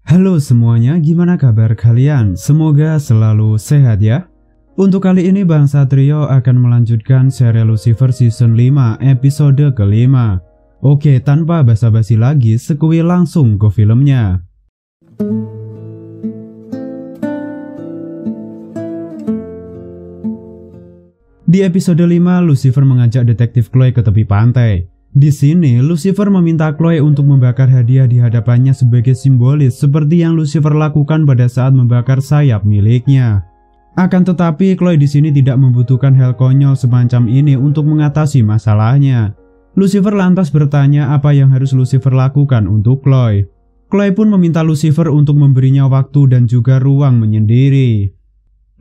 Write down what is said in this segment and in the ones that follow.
Halo semuanya, gimana kabar kalian? Semoga selalu sehat ya. Untuk kali ini Bang Satrio akan melanjutkan serial Lucifer Season 5 episode kelima. Oke, tanpa basa-basi lagi, sekui langsung ke filmnya. Di episode 5, Lucifer mengajak detektif Chloe ke tepi pantai. Di sini, Lucifer meminta Chloe untuk membakar hadiah di hadapannya sebagai simbolis seperti yang Lucifer lakukan pada saat membakar sayap miliknya. Akan tetapi, Chloe di sini tidak membutuhkan hal konyol semacam ini untuk mengatasi masalahnya. Lucifer lantas bertanya apa yang harus Lucifer lakukan untuk Chloe. Chloe pun meminta Lucifer untuk memberinya waktu dan juga ruang menyendiri.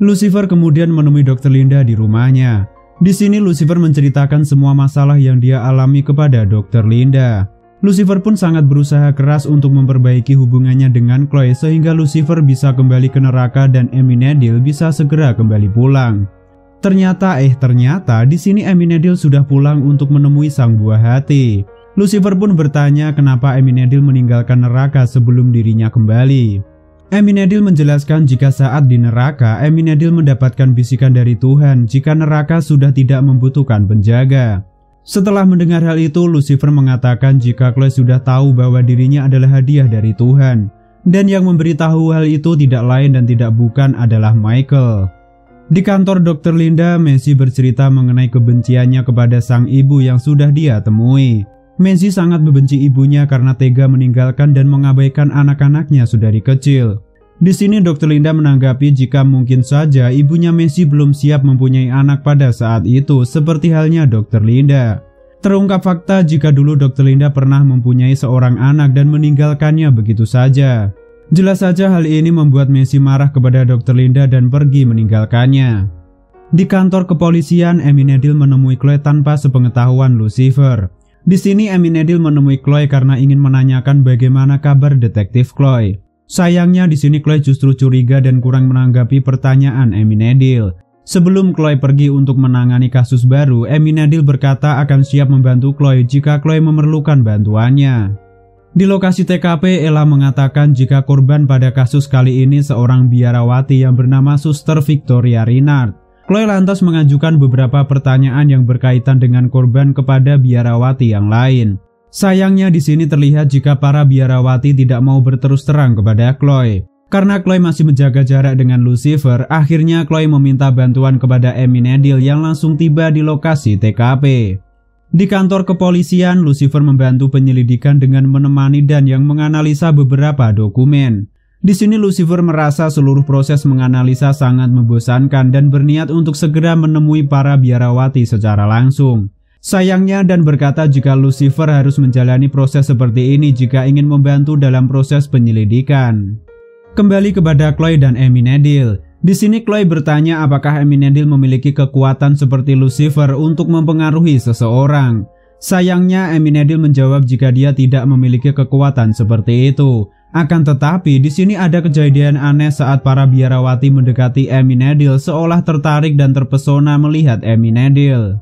Lucifer kemudian menemui Dr. Linda di rumahnya. Di sini Lucifer menceritakan semua masalah yang dia alami kepada Dr. Linda. Lucifer pun sangat berusaha keras untuk memperbaiki hubungannya dengan Chloe sehingga Lucifer bisa kembali ke neraka dan Amy Needle bisa segera kembali pulang. Ternyata di sini Amy Needle sudah pulang untuk menemui sang buah hati. Lucifer pun bertanya kenapa Amy Needle meninggalkan neraka sebelum dirinya kembali. Amy Needle menjelaskan jika saat di neraka, Amy Needle mendapatkan bisikan dari Tuhan jika neraka sudah tidak membutuhkan penjaga. Setelah mendengar hal itu, Lucifer mengatakan jika Chloe sudah tahu bahwa dirinya adalah hadiah dari Tuhan. Dan yang memberitahu hal itu tidak lain dan tidak bukan adalah Michael. Di kantor Dr. Linda, Messi bercerita mengenai kebenciannya kepada sang ibu yang sudah dia temui. Messi sangat membenci ibunya karena tega meninggalkan dan mengabaikan anak-anaknya sedari kecil. Di sini Dr. Linda menanggapi jika mungkin saja ibunya Messi belum siap mempunyai anak pada saat itu, seperti halnya Dr. Linda. Terungkap fakta jika dulu Dr. Linda pernah mempunyai seorang anak dan meninggalkannya begitu saja. Jelas saja hal ini membuat Messi marah kepada Dr. Linda dan pergi meninggalkannya. Di kantor kepolisian, Amy Needle menemui Chloe tanpa sepengetahuan Lucifer. Di sini Amy Needle menemui Chloe karena ingin menanyakan bagaimana kabar detektif Chloe. Sayangnya di sini Chloe justru curiga dan kurang menanggapi pertanyaan Amy Needle. Sebelum Chloe pergi untuk menangani kasus baru, Amy Needle berkata akan siap membantu Chloe jika Chloe memerlukan bantuannya. Di lokasi TKP, Ella mengatakan jika korban pada kasus kali ini seorang biarawati yang bernama Suster Victoria Rinard. Chloe lantas mengajukan beberapa pertanyaan yang berkaitan dengan korban kepada biarawati yang lain. Sayangnya di sini terlihat jika para biarawati tidak mau berterus terang kepada Chloe. Karena Chloe masih menjaga jarak dengan Lucifer, akhirnya Chloe meminta bantuan kepada Amy Needle yang langsung tiba di lokasi TKP. Di kantor kepolisian, Lucifer membantu penyelidikan dengan menemani dan yang menganalisa beberapa dokumen. Di sini Lucifer merasa seluruh proses menganalisa sangat membosankan dan berniat untuk segera menemui para biarawati secara langsung. Sayangnya dan berkata jika Lucifer harus menjalani proses seperti ini jika ingin membantu dalam proses penyelidikan. Kembali kepada Chloe dan Amy Needle. Di sini Chloe bertanya apakah Amy Needle memiliki kekuatan seperti Lucifer untuk mempengaruhi seseorang. Sayangnya Amy Needle menjawab jika dia tidak memiliki kekuatan seperti itu. Akan tetapi di sini ada kejadian aneh saat para biarawati mendekati Amy Needle seolah tertarik dan terpesona melihat Amy Needle.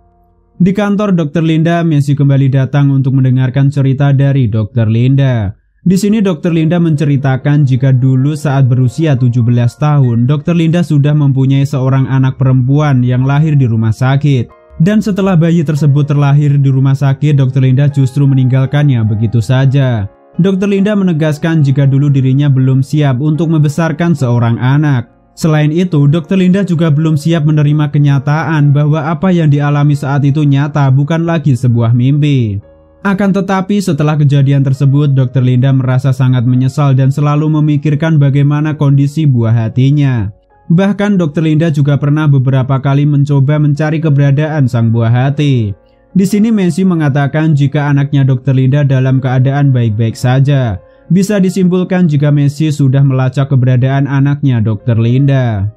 Di kantor Dr. Linda, Messi kembali datang untuk mendengarkan cerita dari Dr. Linda. Di sini Dr. Linda menceritakan jika dulu saat berusia 17 tahun, Dr. Linda sudah mempunyai seorang anak perempuan yang lahir di rumah sakit. Dan setelah bayi tersebut terlahir di rumah sakit, Dr. Linda justru meninggalkannya begitu saja. Dr. Linda menegaskan jika dulu dirinya belum siap untuk membesarkan seorang anak. Selain itu, Dr. Linda juga belum siap menerima kenyataan bahwa apa yang dialami saat itu nyata bukan lagi sebuah mimpi. Akan tetapi setelah kejadian tersebut, Dr. Linda merasa sangat menyesal dan selalu memikirkan bagaimana kondisi buah hatinya. Bahkan Dr. Linda juga pernah beberapa kali mencoba mencari keberadaan sang buah hati. Di sini Messi mengatakan jika anaknya Dr. Linda dalam keadaan baik-baik saja. Bisa disimpulkan jika Messi sudah melacak keberadaan anaknya Dr. Linda.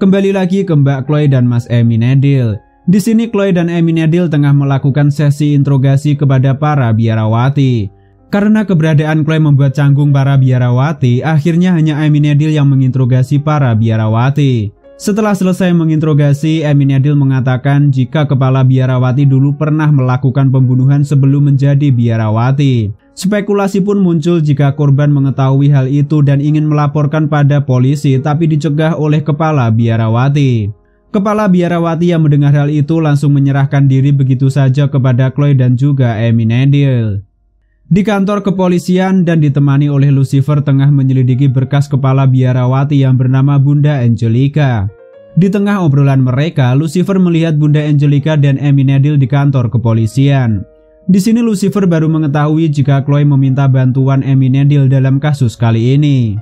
Kembali lagi ke Mbak Chloe dan Mas Amy Needle. Di sini Chloe dan Amy Needle tengah melakukan sesi interogasi kepada para biarawati. Karena keberadaan Chloe membuat canggung para biarawati, akhirnya hanya Amy Needle yang menginterogasi para biarawati. Setelah selesai menginterogasi, Aminadil mengatakan jika kepala biarawati dulu pernah melakukan pembunuhan sebelum menjadi biarawati. Spekulasi pun muncul jika korban mengetahui hal itu dan ingin melaporkan pada polisi tapi dicegah oleh kepala biarawati. Kepala biarawati yang mendengar hal itu langsung menyerahkan diri begitu saja kepada Chloe dan juga Aminadil. Di kantor kepolisian dan ditemani oleh Lucifer tengah menyelidiki berkas kepala biarawati yang bernama Bunda Angelica. Di tengah obrolan mereka, Lucifer melihat Bunda Angelica dan Aminadil di kantor kepolisian. Di sini Lucifer baru mengetahui jika Chloe meminta bantuan Aminadil dalam kasus kali ini.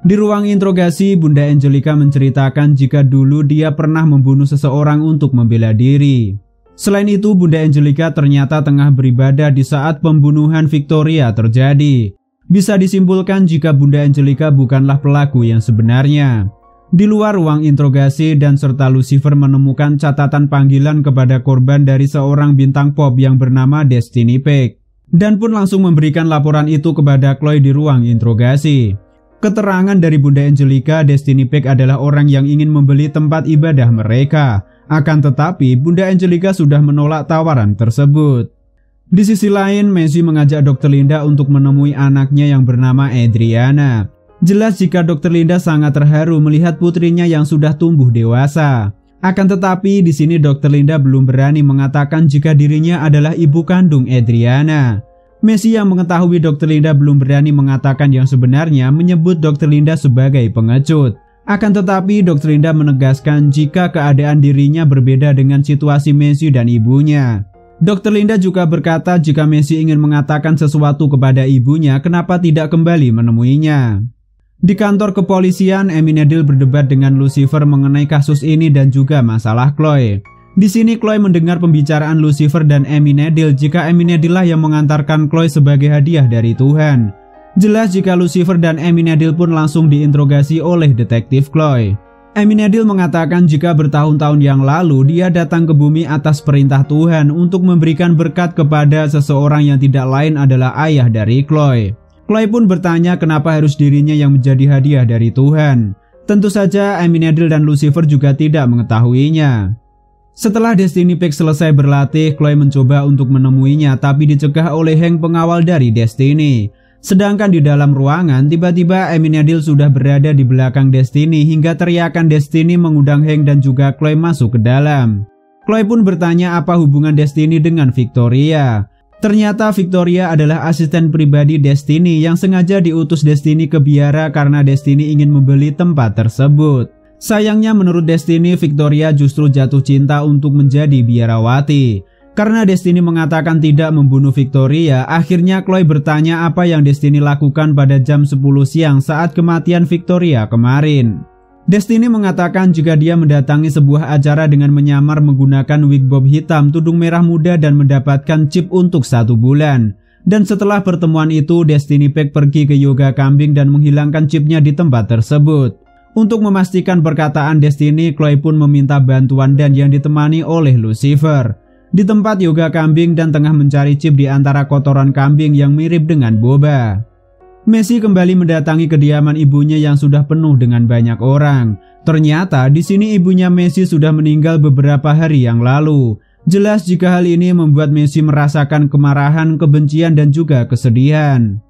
Di ruang interogasi, Bunda Angelica menceritakan jika dulu dia pernah membunuh seseorang untuk membela diri. Selain itu, Bunda Angelica ternyata tengah beribadah di saat pembunuhan Victoria terjadi. Bisa disimpulkan jika Bunda Angelica bukanlah pelaku yang sebenarnya. Di luar ruang interogasi dan serta Lucifer menemukan catatan panggilan kepada korban dari seorang bintang pop yang bernama Destiny Peck. Dan pun langsung memberikan laporan itu kepada Chloe di ruang interogasi. Keterangan dari Bunda Angelica, Destiny Peck adalah orang yang ingin membeli tempat ibadah mereka. Akan tetapi, Bunda Angelica sudah menolak tawaran tersebut. Di sisi lain, Messi mengajak Dr. Linda untuk menemui anaknya yang bernama Adriana. Jelas jika Dr. Linda sangat terharu melihat putrinya yang sudah tumbuh dewasa. Akan tetapi, di sini Dr. Linda belum berani mengatakan jika dirinya adalah ibu kandung Adriana. Messi yang mengetahui Dr. Linda belum berani mengatakan yang sebenarnya menyebut Dr. Linda sebagai pengecut. Akan tetapi Dr. Linda menegaskan jika keadaan dirinya berbeda dengan situasi Messi dan ibunya. Dr. Linda juga berkata jika Messi ingin mengatakan sesuatu kepada ibunya, kenapa tidak kembali menemuinya. Di kantor kepolisian, Aminadil berdebat dengan Lucifer mengenai kasus ini dan juga masalah Chloe. Di sini Chloe mendengar pembicaraan Lucifer dan Aminadil jika Aminadil lah yang mengantarkan Chloe sebagai hadiah dari Tuhan. Jelas jika Lucifer dan Aminadil pun langsung diinterogasi oleh detektif Chloe. Aminadil mengatakan jika bertahun-tahun yang lalu dia datang ke bumi atas perintah Tuhan untuk memberikan berkat kepada seseorang yang tidak lain adalah ayah dari Chloe. Chloe pun bertanya kenapa harus dirinya yang menjadi hadiah dari Tuhan. Tentu saja Aminadil dan Lucifer juga tidak mengetahuinya. Setelah Destiny Peck selesai berlatih, Chloe mencoba untuk menemuinya tapi dicegah oleh Hank, pengawal dari Destiny. Sedangkan di dalam ruangan, tiba-tiba Aminadil sudah berada di belakang Destiny hingga teriakan Destiny mengundang Hank dan juga Chloe masuk ke dalam. Chloe pun bertanya apa hubungan Destiny dengan Victoria. Ternyata Victoria adalah asisten pribadi Destiny yang sengaja diutus Destiny ke biara karena Destiny ingin membeli tempat tersebut. Sayangnya menurut Destiny, Victoria justru jatuh cinta untuk menjadi biarawati. Karena Destiny mengatakan tidak membunuh Victoria, akhirnya Chloe bertanya apa yang Destiny lakukan pada jam 10 siang saat kematian Victoria kemarin. Destiny mengatakan jika dia mendatangi sebuah acara dengan menyamar menggunakan wig bob hitam, tudung merah muda dan mendapatkan chip untuk 1 bulan. Dan setelah pertemuan itu, Destiny Peck pergi ke yoga kambing dan menghilangkan chipnya di tempat tersebut. Untuk memastikan perkataan Destiny, Chloe pun meminta bantuan dan yang ditemani oleh Lucifer. Di tempat yoga kambing dan tengah mencari chip di antara kotoran kambing yang mirip dengan boba. Messi kembali mendatangi kediaman ibunya yang sudah penuh dengan banyak orang. Ternyata di sini ibunya Messi sudah meninggal beberapa hari yang lalu. Jelas jika hal ini membuat Messi merasakan kemarahan, kebencian dan juga kesedihan.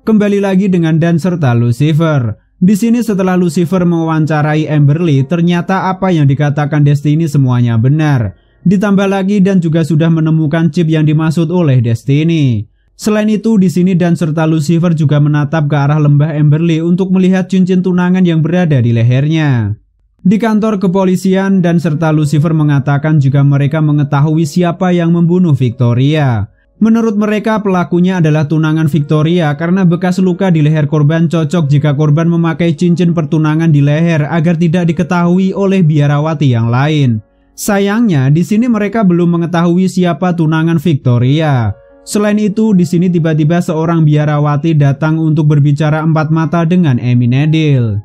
Kembali lagi dengan Dan serta Lucifer. Di sini setelah Lucifer mewawancarai Amberly, ternyata apa yang dikatakan Destiny semuanya benar. Ditambah lagi Dan juga sudah menemukan chip yang dimaksud oleh Destiny. Selain itu, di sini Dan serta Lucifer juga menatap ke arah lembah Amberly untuk melihat cincin tunangan yang berada di lehernya. Di kantor kepolisian, Dan serta Lucifer mengatakan jika mereka mengetahui siapa yang membunuh Victoria. Menurut mereka, pelakunya adalah tunangan Victoria karena bekas luka di leher korban cocok jika korban memakai cincin pertunangan di leher agar tidak diketahui oleh biarawati yang lain. Sayangnya, di sini mereka belum mengetahui siapa tunangan Victoria. Selain itu, di sini tiba-tiba seorang biarawati datang untuk berbicara empat mata dengan Aminadil.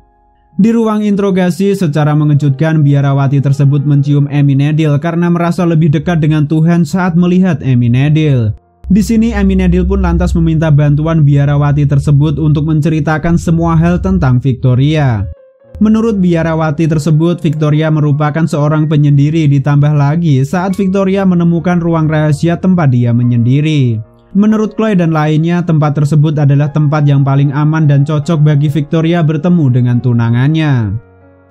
Di ruang interogasi, secara mengejutkan biarawati tersebut mencium Aminadil karena merasa lebih dekat dengan Tuhan saat melihat Aminadil. Di sini Aminadil pun lantas meminta bantuan biarawati tersebut untuk menceritakan semua hal tentang Victoria. Menurut biarawati tersebut, Victoria merupakan seorang penyendiri, ditambah lagi saat Victoria menemukan ruang rahasia tempat dia menyendiri. Menurut Chloe dan lainnya, tempat tersebut adalah tempat yang paling aman dan cocok bagi Victoria bertemu dengan tunangannya.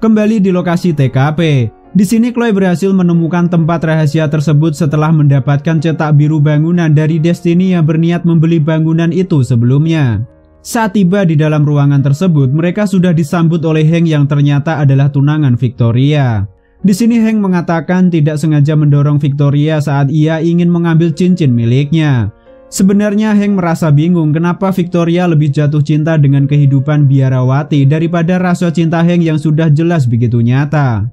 Kembali di lokasi TKP, di sini Chloe berhasil menemukan tempat rahasia tersebut setelah mendapatkan cetak biru bangunan dari Destiny yang berniat membeli bangunan itu sebelumnya. Saat tiba di dalam ruangan tersebut, mereka sudah disambut oleh Hank yang ternyata adalah tunangan Victoria. Di sini Hank mengatakan tidak sengaja mendorong Victoria saat ia ingin mengambil cincin miliknya. Sebenarnya Hank merasa bingung kenapa Victoria lebih jatuh cinta dengan kehidupan biarawati daripada rasa cinta Hank yang sudah jelas begitu nyata.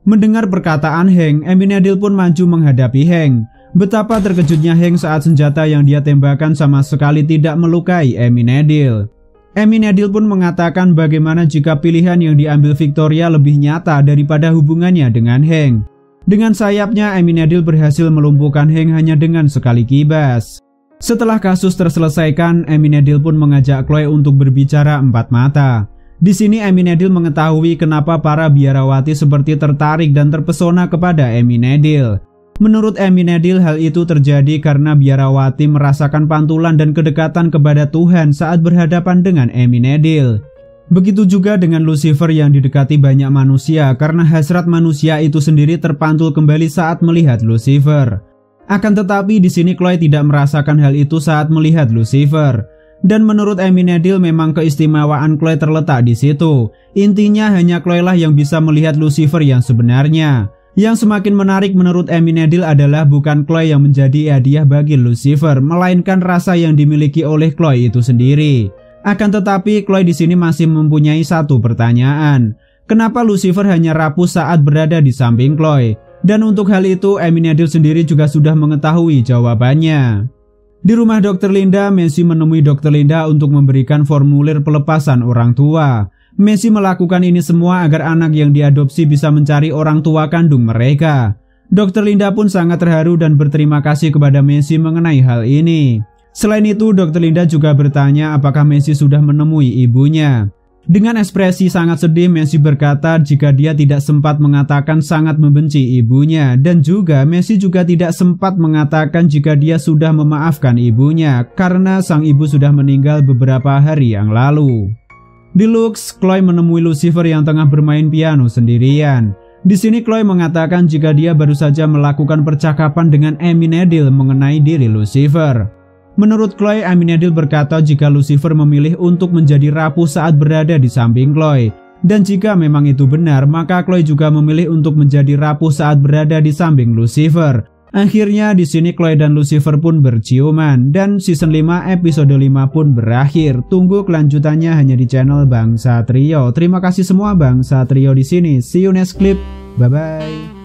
Mendengar perkataan Hank, Amy Needle pun maju menghadapi Hank. Betapa terkejutnya Hank saat senjata yang dia tembakan sama sekali tidak melukai Amy Needle. Amy Needle pun mengatakan bagaimana jika pilihan yang diambil Victoria lebih nyata daripada hubungannya dengan Hank. Dengan sayapnya, Amy Needle berhasil melumpuhkan Hank hanya dengan sekali kibas. Setelah kasus terselesaikan, Amy Needle pun mengajak Chloe untuk berbicara empat mata. Di sini Amy Needle mengetahui kenapa para biarawati seperti tertarik dan terpesona kepada Amy Needle. Menurut Amy Needle, hal itu terjadi karena biarawati merasakan pantulan dan kedekatan kepada Tuhan saat berhadapan dengan Amy Needle. Begitu juga dengan Lucifer yang didekati banyak manusia karena hasrat manusia itu sendiri terpantul kembali saat melihat Lucifer. Akan tetapi di sini Chloe tidak merasakan hal itu saat melihat Lucifer. Dan menurut Amy Needle memang keistimewaan Chloe terletak di situ. Intinya hanya Chloe lah yang bisa melihat Lucifer yang sebenarnya. Yang semakin menarik menurut Amy Needle adalah bukan Chloe yang menjadi hadiah bagi Lucifer, melainkan rasa yang dimiliki oleh Chloe itu sendiri. Akan tetapi Chloe di sini masih mempunyai satu pertanyaan. Kenapa Lucifer hanya rapuh saat berada di samping Chloe? Dan untuk hal itu Amy Needle sendiri juga sudah mengetahui jawabannya. Di rumah Dr. Linda, Messi menemui Dr. Linda untuk memberikan formulir pelepasan orang tua. Messi melakukan ini semua agar anak yang diadopsi bisa mencari orang tua kandung mereka. Dr. Linda pun sangat terharu dan berterima kasih kepada Messi mengenai hal ini. Selain itu, Dr. Linda juga bertanya apakah Messi sudah menemui ibunya. Dengan ekspresi sangat sedih, Messi berkata jika dia tidak sempat mengatakan sangat membenci ibunya, dan juga Messi juga tidak sempat mengatakan jika dia sudah memaafkan ibunya karena sang ibu sudah meninggal beberapa hari yang lalu. Di Lux, Chloe menemui Lucifer yang tengah bermain piano sendirian. Di sini Chloe mengatakan jika dia baru saja melakukan percakapan dengan Amy Needle mengenai diri Lucifer. Menurut Chloe, Amy Needle berkata jika Lucifer memilih untuk menjadi rapuh saat berada di samping Chloe. Dan jika memang itu benar, maka Chloe juga memilih untuk menjadi rapuh saat berada di samping Lucifer. Akhirnya di sini Chloe dan Lucifer pun berciuman dan season 5 episode 5 pun berakhir. Tunggu kelanjutannya hanya di channel Bang Satrio. Terima kasih semua Bang Satrio di sini. See you next clip. Bye bye.